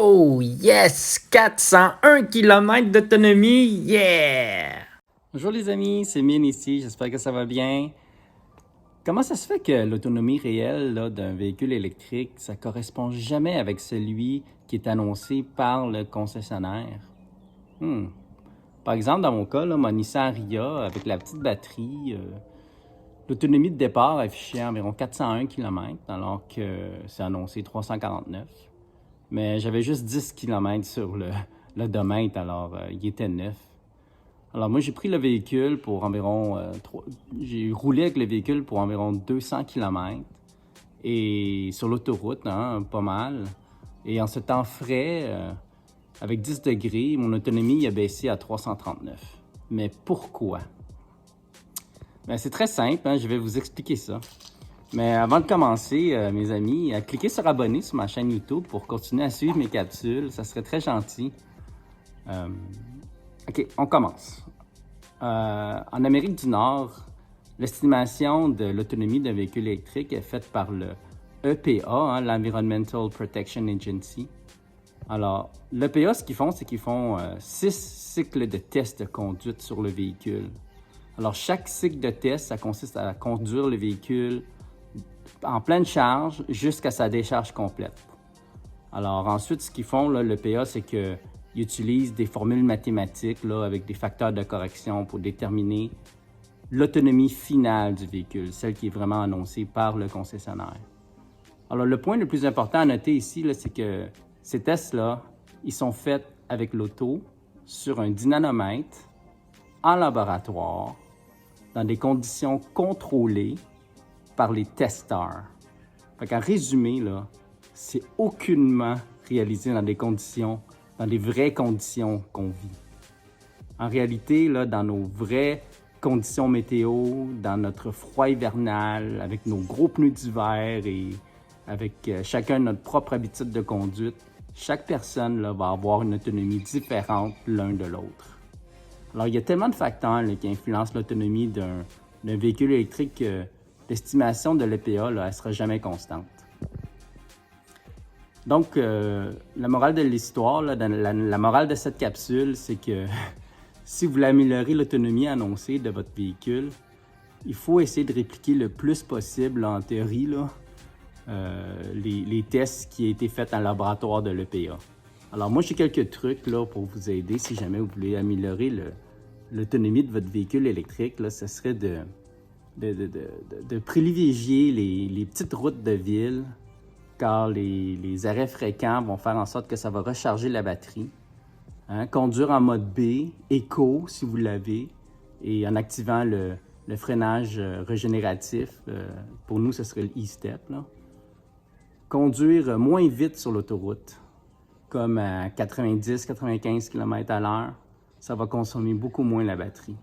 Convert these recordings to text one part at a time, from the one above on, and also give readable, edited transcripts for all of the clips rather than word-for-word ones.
Oh yes! 401 km d'autonomie! Yeah! Bonjour les amis, c'est Mine ici, j'espère que ça va bien. Comment ça se fait que l'autonomie réelle d'un véhicule électrique, ça correspond jamais avec celui qui est annoncé par le concessionnaire? Par exemple, dans mon cas, mon Nissan Ariya avec la petite batterie, l'autonomie de départ affichait environ 401 km alors que c'est annoncé 349. Mais j'avais juste 10 km sur le domètre, alors il était neuf. Alors moi, j'ai pris le véhicule pour environ... j'ai roulé avec le véhicule pour environ 200 km et sur l'autoroute, pas mal. Et en ce temps frais, avec 10 degrés, mon autonomie a baissé à 339. Mais pourquoi? Ben, c'est très simple, je vais vous expliquer ça. Mais avant de commencer, mes amis, cliquez sur abonner sur ma chaîne YouTube pour continuer à suivre mes capsules. Ça serait très gentil. OK, on commence. En Amérique du Nord, l'estimation de l'autonomie d'un véhicule électrique est faite par le EPA, l'Environmental Protection Agency. Alors, l'EPA, ce qu'ils font, c'est qu'ils font 6 cycles de tests de conduite sur le véhicule. Alors, chaque cycle de test, ça consiste à conduire le véhicule en pleine charge jusqu'à sa décharge complète. Alors ensuite, ce qu'ils font, l'EPA, c'est qu'ils utilisent des formules mathématiques avec des facteurs de correction pour déterminer l'autonomie finale du véhicule, celle qui est vraiment annoncée par le concessionnaire. Alors le point le plus important à noter ici, c'est que ces tests-là, ils sont faits avec l'auto sur un dynanomètre en laboratoire, dans des conditions contrôlées par les testeurs. En résumé, c'est aucunement réalisé dans des vraies conditions qu'on vit. En réalité, dans nos vraies conditions météo, dans notre froid hivernal, avec nos gros pneus d'hiver et avec chacun notre propre habitude de conduite, chaque personne va avoir une autonomie différente l'un de l'autre. Alors, il y a tellement de facteurs qui influencent l'autonomie d'un véhicule électrique que l'estimation de l'EPA, elle ne sera jamais constante. Donc, la morale de l'histoire, la morale de cette capsule, c'est que si vous voulez améliorer l'autonomie annoncée de votre véhicule, il faut essayer de répliquer le plus possible, en théorie, les tests qui ont été faits en laboratoire de l'EPA. Alors, moi, j'ai quelques trucs pour vous aider si jamais vous voulez améliorer l'autonomie de votre véhicule électrique. Ce serait de privilégier les petites routes de ville, car les arrêts fréquents vont faire en sorte que ça va recharger la batterie. Conduire en mode B, éco si vous l'avez, et en activant le freinage régénératif. Pour nous, ce serait le e-step. Conduire moins vite sur l'autoroute, comme à 90-95 km/h, ça va consommer beaucoup moins la batterie.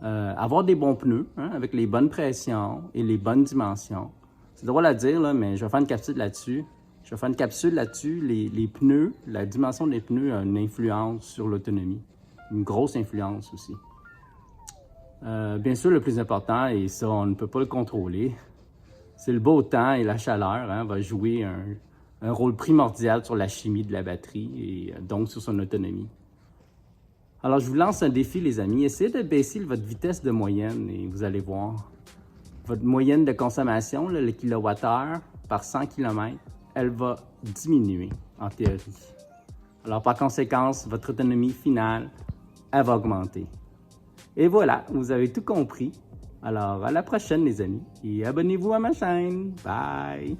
Avoir des bons pneus, avec les bonnes pressions et les bonnes dimensions. C'est drôle à dire, mais je vais faire une capsule là-dessus. Les pneus, la dimension des pneus a une influence sur l'autonomie. Une grosse influence aussi. Bien sûr, le plus important, et ça, on ne peut pas le contrôler, c'est le beau temps et la chaleur va jouer un rôle primordial sur la chimie de la batterie et donc sur son autonomie. Alors, je vous lance un défi, les amis. Essayez de baisser votre vitesse de moyenne et vous allez voir. Votre moyenne de consommation, le kilowattheure par 100 km, elle va diminuer en théorie. Alors, par conséquent, votre autonomie finale, elle va augmenter. Et voilà, vous avez tout compris. Alors, à la prochaine, les amis. Et abonnez-vous à ma chaîne. Bye!